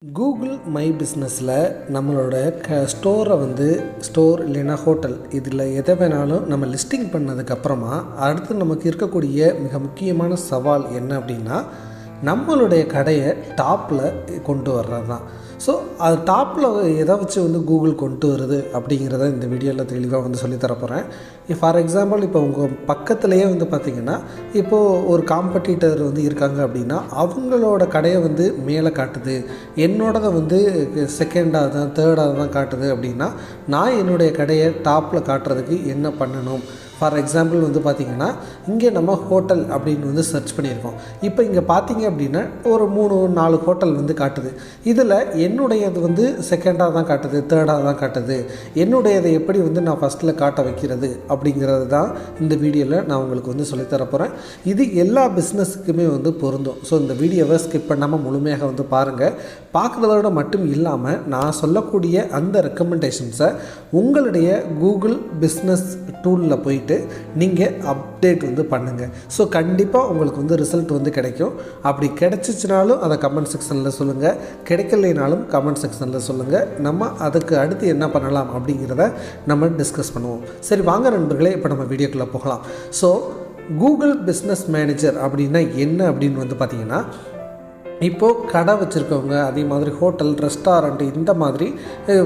Google my பிஸ்னஸில் நம்மளோட store இல்லைன்னா ஹோட்டல் இதில் எதை வேணாலும் நம்ம லிஸ்டிங் பண்ணதுக்கப்புறமா அடுத்து நமக்கு இருக்கக்கூடிய மிக முக்கியமான சவால் என்ன அப்படின்னா நம்மளுடைய கடையை டாப்பில் கொண்டு வர்றது தான். ஸோ அது டாப்பில் எதை வச்சு கூகுள் கொண்டு வருது அப்படிங்கிறத இந்த வீடியோவில் தெளிவாக சொல்லித்தரப்போகிறேன். ஃபார் எக்ஸாம்பிள் இப்போ உங்கள் பக்கத்துலேயே பார்த்திங்கன்னா இப்போது ஒரு காம்படிட்டர் இருக்காங்க அப்படின்னா அவங்களோட கடையை மேலே காட்டுது, என்னோடதை செகண்டாக தான் தேர்டாக தான் காட்டுது அப்படின்னா நான் என்னுடைய கடையை டாப்பில் காட்டுறதுக்கு என்ன பண்ணணும்? ஃபார் எக்ஸாம்பிள் பார்த்திங்கன்னா இங்கே நம்ம ஹோட்டல் அப்படின்னு சர்ச் பண்ணியிருக்கோம். இப்போ இங்கே பார்த்திங்க அப்படின்னா ஒரு 3-4 ஹோட்டல் காட்டுது. இதில் என்னுடையது செகண்டாக தான் காட்டுது, தேர்டாக தான் காட்டுது. என்னுடையதை எப்படி நான் ஃபஸ்ட்டில் காட்ட வைக்கிறது அப்படிங்கிறது தான் இந்த வீடியோவில் நான் உங்களுக்கு சொல்லித்தரப்போகிறேன். இது எல்லா பிஸ்னஸுக்குமே பொருந்தும். ஸோ இந்த வீடியோவை ஸ்கிப் பண்ணாமல் முழுமையாக பாருங்கள். பார்க்குறதோட மட்டும் இல்லாமல் நான் சொல்லக்கூடிய அந்த ரெக்கமெண்டேஷன்ஸை உங்களுடைய கூகுள் பிஸ்னஸ் டூலில் போயிட்டு நீங்கள் அப்டேட் பண்ணுங்கள். ஸோ கண்டிப்பாக உங்களுக்கு ரிசல்ட் கிடைக்கும். அப்படி கிடைச்சிச்சினாலும் அதை கமெண்ட் செக்ஷனில் சொல்லுங்கள், கிடைக்கலைனாலும் கமெண்ட் செக்ஷனில் சொல்லுங்கள். நம்ம அதுக்கு அடுத்து என்ன பண்ணலாம் அப்படிங்கிறத நம்ம டிஸ்கஸ் பண்ணுவோம். சரி வாங்க நண்பர்களே, இப்போ நம்ம வீடியோக்குள்ளே போகலாம். ஸோ கூகுள் பிஸ்னஸ் மேனேஜர் அப்படின்னா என்ன அப்படின்னு பார்த்திங்கன்னா, இப்போது கடை வச்சுருக்கவங்க, அதே மாதிரி ஹோட்டல், ரெஸ்டாரண்ட் இந்த மாதிரி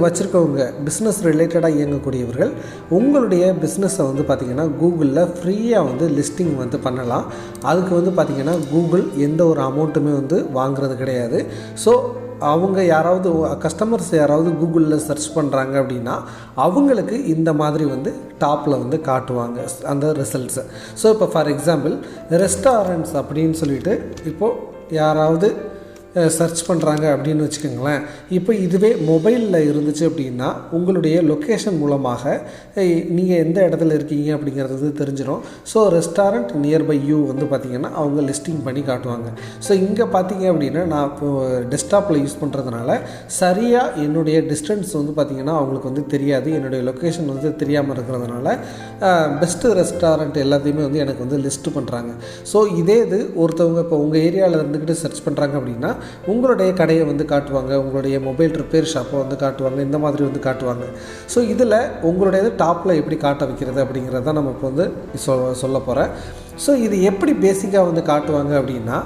வச்சுருக்கவங்க, பிஸ்னஸ் ரிலேட்டடாக இயங்கக்கூடியவர்கள் உங்களுடைய பிஸ்னஸை பார்த்திங்கன்னா கூகுளில் ஃப்ரீயாக லிஸ்டிங் பண்ணலாம். அதுக்கு பார்த்திங்கன்னா கூகுள் எந்த ஒரு அமௌண்ட்டுமே வாங்குறது கிடையாது. ஸோ அவங்க யாராவது கஸ்டமர்ஸ் யாராவது கூகுளில் சர்ச் பண்ணுறாங்க அப்படின்னா அவங்களுக்கு இந்த மாதிரி டாப்பில் காட்டுவாங்க அந்த ரிசல்ட்ஸை. ஸோ இப்போ ஃபார் எக்ஸாம்பிள் ரெஸ்டாரண்ட்ஸ் அப்படின்னு சொல்லிட்டு இப்போது யாராவது சர்ச் பண்ணுறாங்க அப்படின்னு வச்சுக்கோங்களேன். இப்போ இதுவே மொபைலில் இருந்துச்சு அப்படின்னா உங்களுடைய லொக்கேஷன் மூலமாக நீங்கள் எந்த இடத்துல இருக்கீங்க அப்படிங்கிறது தெரிஞ்சிடும். ஸோ ரெஸ்டாரண்ட் நியர்பை யூ பார்த்திங்கன்னா அவங்க லிஸ்டிங் பண்ணி காட்டுவாங்க. ஸோ இங்கே பார்த்தீங்க அப்படின்னா நான் இப்போது டெஸ்க்டாப்பில் யூஸ் பண்ணுறதுனால சரியாக என்னுடைய டிஸ்டன்ஸ் பார்த்திங்கன்னா அவங்களுக்கு தெரியாது, என்னுடைய லொக்கேஷன் தெரியாமல் இருக்கிறதுனால பெஸ்ட்டு ரெஸ்டாரண்ட் எல்லாத்தையுமே எனக்கு லிஸ்ட்டு பண்ணுறாங்க. ஸோ இதே இது ஒருத்தவங்க இப்போ உங்கள் ஏரியாவில் இருந்துக்கிட்டு சர்ச் பண்ணுறாங்க அப்படின்னா உங்களுடைய கடையை காட்டுவாங்க, உங்களுடைய மொபைல் ரிப்பேர் ஷாப்பை காட்டுவாங்க, இந்த மாதிரி காட்டுவாங்க. ஸோ இதில் உங்களுடைய டாப்பில் எப்படி காட்ட வைக்கிறது அப்படிங்கிறத நம்ம இப்போ சொல்ல போகிறேன். ஸோ இது எப்படி பேசிக்காக காட்டுவாங்க அப்படின்னா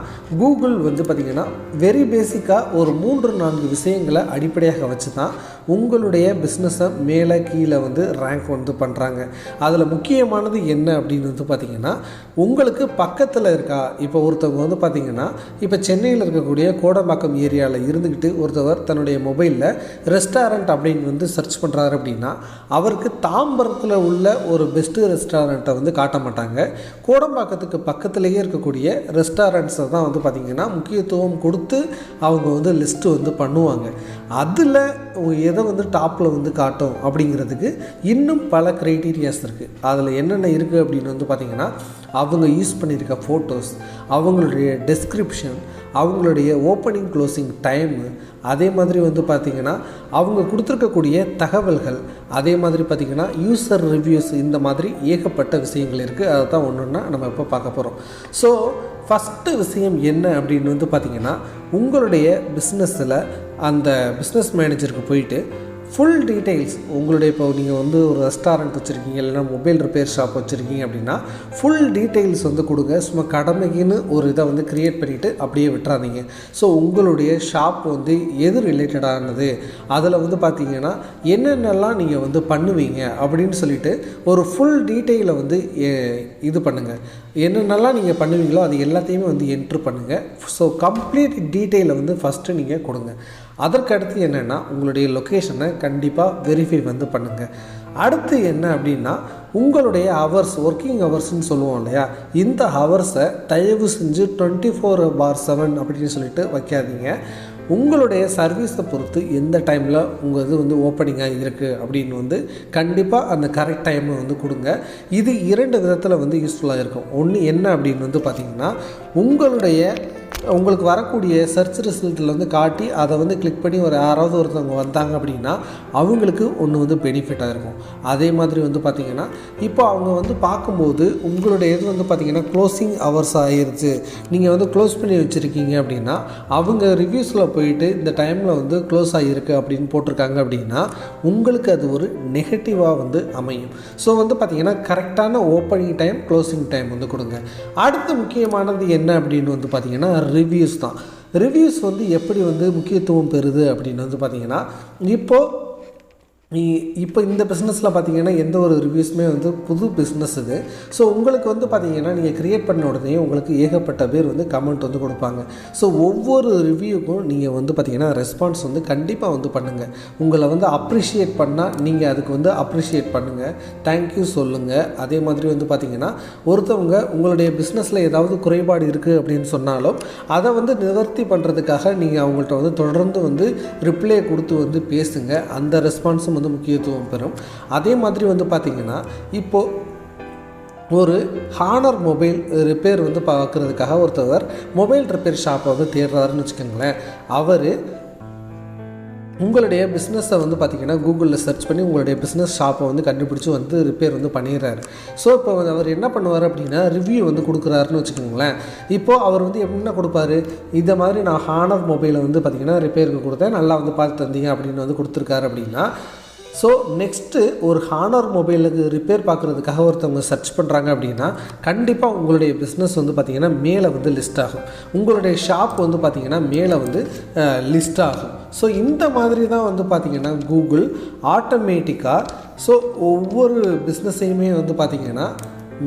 கூகுள் பார்த்திங்கன்னா வெரி பேசிக்காக ஒரு 3-4 விஷயங்களை அடிப்படையாக வச்சு தான் உங்களுடைய பிஸ்னஸை மேலே கீழே ரேங்க் பண்ணுறாங்க. அதில் முக்கியமானது என்ன அப்படின்னு பார்த்திங்கன்னா உங்களுக்கு பக்கத்தில் இருக்கா. இப்போ ஒருத்தவங்க பார்த்திங்கன்னா இப்போ சென்னையில் இருக்கக்கூடிய கோடம்பாக்கம் ஏரியாவில் இருந்துக்கிட்டு ஒருத்தவர் தன்னுடைய மொபைலில் ரெஸ்டாரண்ட் அப்படின்னு சர்ச் பண்ணுறாரு அப்படின்னா அவருக்கு தாம்பரத்தில் உள்ள ஒரு பெஸ்ட்டு ரெஸ்டாரண்ட்டை காட்ட மாட்டாங்க. கோடம்பாக்கத்துக்கு பக்கத்துலேயே இருக்கக்கூடிய ரெஸ்டாரண்ட்ஸை தான் பார்த்திங்கன்னா முக்கியத்துவம் கொடுத்து அவங்க லிஸ்ட்டு பண்ணுவாங்க. அதில் எதை டாப்பில் காட்டும் அப்படிங்கிறதுக்கு இன்னும் பல க்ரைட்டீரியாஸ் இருக்குது. அதில் என்னென்ன இருக்குது அப்படின்னு பார்த்திங்கன்னா அவங்க யூஸ் பண்ணியிருக்க ஃபோட்டோஸ், அவங்களுடைய டெஸ்கிரிப்ஷன், அவங்களுடைய ஓப்பனிங் க்ளோசிங் டைமு, அதே மாதிரி பார்த்திங்கன்னா அவங்க கொடுத்துருக்கக்கூடிய தகவல்கள், அதே மாதிரி பார்த்திங்கன்னா யூசர் ரிவ்யூஸ், இந்த மாதிரி ஏகப்பட்ட விஷயங்கள் இருக்குது. அதை தான் ஒன்றுன்னா நம்ம இப்போ பார்க்க போகிறோம். ஸோ ஃபஸ்ட்டு விஷயம் என்ன அப்படின்னு பார்த்திங்கன்னா உங்களுடைய பிஸ்னஸில் அந்த பிஸ்னஸ் மேனேஜருக்கு போயிட்டு ஃபுல் டீட்டெயில்ஸ் உங்களுடைய இப்போ நீங்கள் ஒரு ரெஸ்டாரண்ட் வச்சுருக்கீங்க, இல்லைனா மொபைல் ரிப்பேர் ஷாப் வச்சுருக்கீங்க அப்படின்னா ஃபுல் டீட்டெயில்ஸ் கொடுங்க. சும்மா கடமைக்குன்னு ஒரு இதை க்ரியேட் பண்ணிவிட்டு அப்படியே விட்டுறாதீங்க. ஸோ உங்களுடைய ஷாப் எது ரிலேட்டடானது, அதில் பார்த்திங்கன்னா என்னென்னலாம் நீங்கள் பண்ணுவீங்க அப்படின்னு சொல்லிட்டு ஒரு ஃபுல் டீட்டெயிலை இது பண்ணுங்கள். என்னென்னலாம் நீங்கள் பண்ணுவீங்களோ அது எல்லாத்தையுமே என்ட்ரு பண்ணுங்கள். ஸோ கம்ப்ளீட் டீட்டெயிலை ஃபஸ்ட்டு நீங்கள் கொடுங்க. அதற்கடுத்து என்னென்னா உங்களுடைய லொக்கேஷனை கண்டிப்பாக வெரிஃபை பண்ணுங்கள். அடுத்து என்ன அப்படின்னா உங்களுடைய ஹவர்ஸ், ஒர்க்கிங் ஹவர்ஸ்ன்னு சொல்லுவோம் இல்லையா, இந்த ஹவர்ஸை தயவு செஞ்சு 24/7 அப்படின்னு சொல்லிட்டு வைக்காதீங்க. உங்களுடைய சர்வீஸை பொறுத்து எந்த டைமில் உங்கள் இது ஓப்பனிங்காக இருக்குது அப்படின்னு கண்டிப்பாக அந்த கரெக்ட் டைமை கொடுங்க. இது 2 விதத்தில் யூஸ்ஃபுல்லாக இருக்கும். ஒன்று என்ன அப்படின்னு பார்த்திங்கன்னா உங்களுடைய உங்களுக்கு வரக்கூடிய சர்ச் ரிசல்ட்டில் வந்து காட்டி அதை வந்து கிளிக் பண்ணி ஒரு யாராவது ஒருத்தவங்க வந்தாங்க அப்படின்னா அவங்களுக்கு ஒன்று வந்து பெனிஃபிட்டாக இருக்கும். அதே மாதிரி வந்து பார்த்திங்கன்னா இப்போ அவங்க வந்து பார்க்கும்போது உங்களுடைய இது வந்து பார்த்திங்கன்னா க்ளோசிங் ஹவர்ஸ் ஆகிருச்சு, நீங்கள் வந்து க்ளோஸ் பண்ணி வச்சுருக்கீங்க அப்படின்னா அவங்க ரிவ்யூஸில் போயிட்டு இந்த டைமில் வந்து க்ளோஸ் ஆகிருக்கு அப்படின்னு போட்டிருக்காங்க அப்படின்னா உங்களுக்கு அது ஒரு நெகட்டிவாக வந்து அமையும். ஸோ வந்து பார்த்திங்கன்னா கரெக்டான ஓப்பனிங் டைம் க்ளோசிங் டைம் வந்து கொடுங்க. அடுத்து முக்கியமானது என்ன அப்படின்னு வந்து பார்த்திங்கன்னா ரிவ்யூஸ் தான். ரிவ்யூஸ் வந்து எப்படி வந்து முக்கியத்துவம் பெறுது அப்படின்னு வந்து பார்த்திங்கன்னா இப்போ இந்த பிஸ்னஸில் பார்த்திங்கன்னா எந்த ஒரு ரிவ்யூஸுமே வந்து புது பிஸ்னஸ் இது. ஸோ உங்களுக்கு வந்து பார்த்திங்கன்னா நீங்கள் க்ரியேட் பண்ண உடனே உங்களுக்கு ஏகப்பட்ட பேர் வந்து கமெண்ட் வந்து கொடுப்பாங்க. ஸோ ஒவ்வொரு ரிவ்யூக்கும் நீங்கள் வந்து பார்த்திங்கன்னா ரெஸ்பான்ஸ் வந்து கண்டிப்பாக வந்து பண்ணுங்கள். உங்களை வந்து அப்ரிஷியேட் பண்ணால் நீங்கள் அதுக்கு வந்து அப்ரிஷியேட் பண்ணுங்கள், தேங்க்யூ சொல்லுங்கள். அதே மாதிரி வந்து பார்த்திங்கன்னா ஒருத்தவங்க உங்களுடைய பிஸ்னஸில் ஏதாவது குறைபாடு இருக்குது அப்படின்னு சொன்னாலும் அதை வந்து நிவர்த்தி பண்ணுறதுக்காக நீங்கள் அவங்கள்ட்ட வந்து தொடர்ந்து வந்து ரிப்ளை கொடுத்து வந்து பேசுங்க. அந்த ரெஸ்பான்ஸும் வந்து முக்கியத்துவம் பெறும். அதே மாதிரி வந்து பார்த்திங்கன்னா இப்போது ஒரு ஹானர் மொபைல் ரிப்பேர் வந்து பார்க்குறதுக்காக ஒருத்தவர் மொபைல் ரிப்பேர் ஷாப்பை வந்து தேடுறாருன்னு வச்சுக்கோங்களேன். அவர் உங்களுடைய பிஸ்னஸை வந்து பார்த்திங்கன்னா கூகுளில் சர்ச் பண்ணி உங்களுடைய பிஸ்னஸ் ஷாப்பை வந்து கண்டுபிடிச்சி வந்து ரிப்பேர் வந்து பண்ணிடுறாரு. ஸோ இப்போ அவர் என்ன பண்ணுவார் அப்படின்னா ரிவ்யூ வந்து கொடுக்குறாருன்னு வச்சுக்கோங்களேன். இப்போது அவர் வந்து என்ன கொடுப்பாரு, இதை மாதிரி நான் ஹானர் மொபைலை வந்து பார்த்திங்கன்னா ரிப்பேருக்கு கொடுத்தேன், நல்லா வந்து பார்த்து தந்தீங்க அப்படின்னு வந்து கொடுத்துருக்காரு அப்படின்னா ஸோ நெக்ஸ்ட்டு ஒரு ஹானர் மொபைலுக்கு ரிப்பேர் பார்க்குறதுக்காக ஒருத்தவங்க சர்ச் பண்ணுறாங்க அப்படின்னா கண்டிப்பாக உங்களுடைய பிஸ்னஸ் வந்து பார்த்திங்கன்னா மேலே வந்து லிஸ்ட் ஆகும், உங்களுடைய ஷாப் வந்து பார்த்திங்கன்னா மேலே வந்து லிஸ்ட் ஆகும். ஸோ இந்த மாதிரி தான் வந்து பார்த்திங்கன்னா கூகுள் ஆட்டோமேட்டிக்காக ஸோ ஒவ்வொரு பிஸ்னஸையுமே வந்து பார்த்திங்கன்னா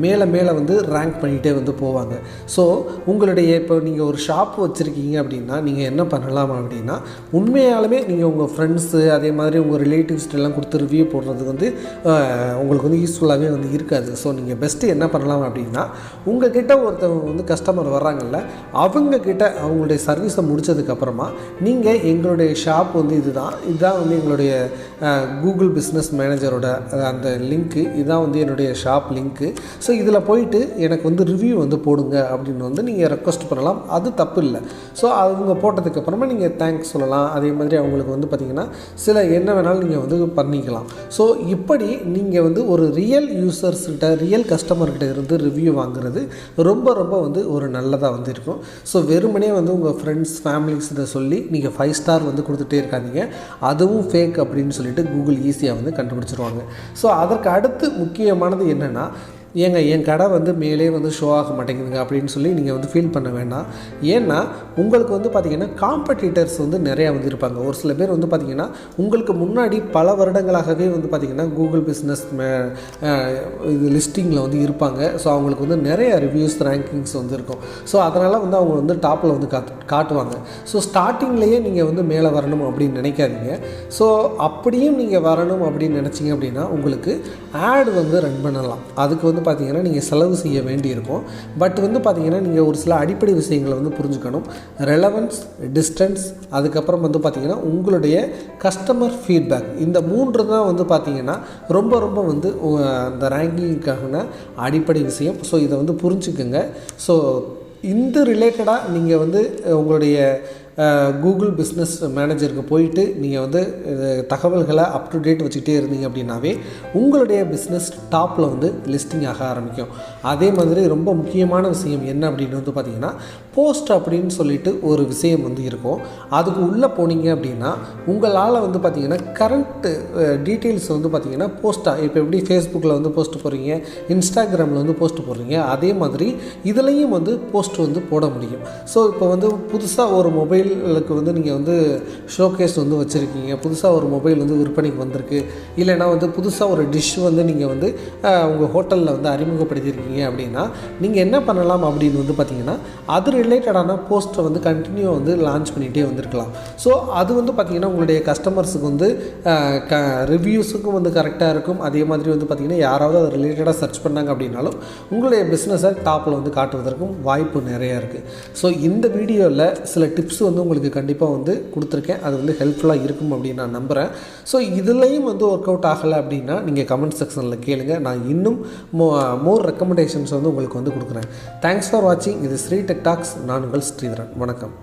மேலே மேலே வந்து ரேங்க் பண்ணிகிட்டே வந்து போவாங்க. ஸோ உங்களுடைய இப்போ நீங்கள் ஒரு ஷாப் வச்சுருக்கீங்க அப்படின்னா நீங்கள் என்ன பண்ணலாம் அப்படின்னா உண்மையாலுமே நீங்கள் உங்கள் ஃப்ரெண்ட்ஸு அதே மாதிரி உங்கள் ரிலேட்டிவ்ஸ்டெல்லாம் கொடுத்து ரிவ்யூ போடுறது வந்து உங்களுக்கு வந்து யூஸ்ஃபுல்லாகவே வந்து இருக்காது. ஸோ நீங்கள் பெஸ்ட்டு என்ன பண்ணலாம் அப்படின்னா உங்கள் கிட்ட ஒருத்தவங்க வந்து கஸ்டமர் வர்றாங்கல்ல அவங்கக்கிட்ட அவங்களுடைய சர்வீஸை முடித்ததுக்கப்புறமா நீங்கள் எங்களுடைய ஷாப் வந்து இதுதான் வந்து எங்களுடைய கூகுள் பிஸ்னஸ் மேனேஜரோட அந்த லிங்க்கு, இதுதான் வந்து என்னுடைய ஷாப் லிங்க்கு. ஸோ இதில் போயிட்டு எனக்கு வந்து ரிவ்யூ வந்து போடுங்க அப்படின்னு வந்து நீங்கள் ரெக்வஸ்ட் பண்ணலாம், அது தப்பு இல்லை. ஸோ அவங்க போட்டதுக்கப்புறமா நீங்கள் தேங்க்ஸ் சொல்லலாம். அதே மாதிரி அவங்களுக்கு வந்து பார்த்திங்கன்னா சில என்ன வேணாலும் நீங்கள் வந்து பண்ணிக்கலாம். ஸோ இப்படி நீங்கள் வந்து ஒரு ரியல் யூசர்ஸ்கிட்ட ரியல் கஸ்டமர்கிட்ட இருந்து ரிவ்யூ வாங்குறது ரொம்ப ரொம்ப வந்து ஒரு நல்லதாக வந்து இருக்கும். ஸோ வெறுமனே வந்து உங்கள் ஃப்ரெண்ட்ஸ் ஃபேமிலிஸ் இதை சொல்லி நீங்கள் 5 ஸ்டார் வந்து கொடுத்துட்டே இருக்காதீங்க, அதுவும் ஃபேக் அப்படின்னு சொல்லிட்டு கூகுள் ஈஸியாக வந்து கண்டுபிடிச்சிருவாங்க. ஸோ அதற்கு அடுத்து முக்கியமானது என்னென்னா என் கடை வந்து மேலே வந்து ஷோ ஆக மாட்டேங்குதுங்க அப்படின்னு சொல்லி நீங்கள் வந்து ஃபீல் பண்ண வேண்டாம். ஏன்னா உங்களுக்கு வந்து பார்த்திங்கன்னா காம்படிட்டர்ஸ் வந்து நிறையா வந்து இருப்பாங்க. ஒரு சில பேர் வந்து பார்த்திங்கன்னா உங்களுக்கு முன்னாடி பல வருடங்களாகவே வந்து பார்த்திங்கன்னா கூகுள் பிஸ்னஸ் இது லிஸ்டிங்கில் வந்து இருப்பாங்க. ஸோ அவங்களுக்கு வந்து நிறைய ரிவ்யூஸ் ரேங்கிங்ஸ் வந்து இருக்கும். ஸோ அதனால் வந்து அவங்க வந்து டாப்பில் வந்து காட்டுவாங்க. ஸோ ஸ்டார்டிங்லேயே நீங்கள் வந்து மேலே வரணும் அப்படின்னு நினைக்காதீங்க. ஸோ அப்படியும் நீங்கள் வரணும் அப்படின்னு நினச்சிங்க அப்படின்னா உங்களுக்கு ஆட் வந்து ரன் பண்ணலாம். அதுக்கு வந்து பார்த்திங்கன்னா நீங்கள் செலவு செய்ய வேண்டியிருக்கும். பட் வந்து பார்த்திங்கன்னா நீங்கள் ஒரு சில அடிப்படை விஷயங்களை வந்து புரிஞ்சுக்கணும். ரெலவன்ஸ், டிஸ்டன்ஸ், அதுக்கப்புறம் வந்து பார்த்திங்கன்னா உங்களுடைய கஸ்டமர் ஃபீட்பேக், இந்த 3 தான் வந்து பார்த்திங்கன்னா ரொம்ப ரொம்ப வந்து அந்த ரேங்கிங்கான அடிப்படை விஷயம். ஸோ இதை வந்து புரிஞ்சுக்குங்க. ஸோ இந்த ரிலேட்டடாக நீங்கள் வந்து உங்களுடைய கூகுள் பிஸ்னஸ் மேனேஜருக்கு போயிட்டு நீங்கள் வந்து தகவல்களை அப் டு டேட் வச்சுக்கிட்டே இருந்தீங்க அப்படின்னாவே உங்களுடைய பிஸ்னஸ் டாப்பில் வந்து லிஸ்டிங் ஆக ஆரம்பிக்கும். அதே மாதிரி ரொம்ப முக்கியமான விஷயம் என்ன அப்படின்னு வந்து பார்த்திங்கன்னா போஸ்ட் அப்படின்னு சொல்லிட்டு ஒரு விஷயம் வந்து இருக்கும். அதுக்கு உள்ளே போனீங்க அப்படின்னா உங்களால் வந்து பார்த்திங்கன்னா கரண்ட்டு டீட்டெயில்ஸ் வந்து பார்த்திங்கன்னா போஸ்ட்டாக இப்போ எப்படி ஃபேஸ்புக்கில் வந்து போஸ்ட் போடுறீங்க, இன்ஸ்டாகிராமில் வந்து போஸ்ட் போடுறீங்க, அதே மாதிரி இதுலேயும் வந்து போஸ்ட் வந்து போட முடியும். ஸோ இப்போ வந்து புதுசாக ஒரு மொபைலுக்கு வந்து நீங்கள் வந்து ஷோகேஸ் வந்து வச்சுருக்கீங்க, புதுசாக ஒரு மொபைல் வந்து விற்பனைக்கு வந்திருக்கு, இல்லைனா வந்து புதுசாக ஒரு டிஷ் வந்து நீங்கள் வந்து உங்கள் ஹோட்டலில் வந்து அறிமுகப்படுத்தியிருக்கீங்க அப்படின்னா நீங்கள் என்ன பண்ணலாம் அப்படின்னு வந்து பார்த்திங்கன்னா அது ரிலேட்டடான போஸ்ட்டை வந்து கண்டினியூ வந்து லான்ச் பண்ணிகிட்டே வந்திருக்கலாம். ஸோ அது வந்து பார்த்திங்கன்னா உங்களுடைய கஸ்டமர்ஸுக்கு வந்து ரிவ்யூஸுக்கும் வந்து கரெக்டாக இருக்கும். அதே மாதிரி வந்து பார்த்திங்கன்னா யாராவது அது ரிலேட்டடாக சர்ச் பண்ணாங்க அப்படின்னாலும் உங்களுடைய பிஸ்னஸை டாப்பில் வந்து காட்டுவதற்கும் வாய்ப்பு நிறையா இருக்குது. ஸோ இந்த வீடியோவில் சில டிப்ஸ் வந்து உங்களுக்கு கண்டிப்பாக வந்து கொடுத்துருக்கேன். அது வந்து ஹெல்ப்ஃபுல்லாக இருக்கும் அப்படின்னு நான் நம்புகிறேன். ஸோ இதுலேயும் வந்து ஒர்க் அவுட் ஆகலை அப்படின்னா நீங்கள் கமெண்ட் செக்ஷனில் கேளுங்க. நான் இன்னும் மோர் ரெக்கமெண்டேஷன்ஸ் வந்து உங்களுக்கு வந்து கொடுக்குறேன். தேங்க்ஸ் ஃபார் வாட்சிங். இது ஸ்ரீ டெக் டாக்ஸ். நான் உங்கள் ஸ்ரீதரன். வணக்கம்.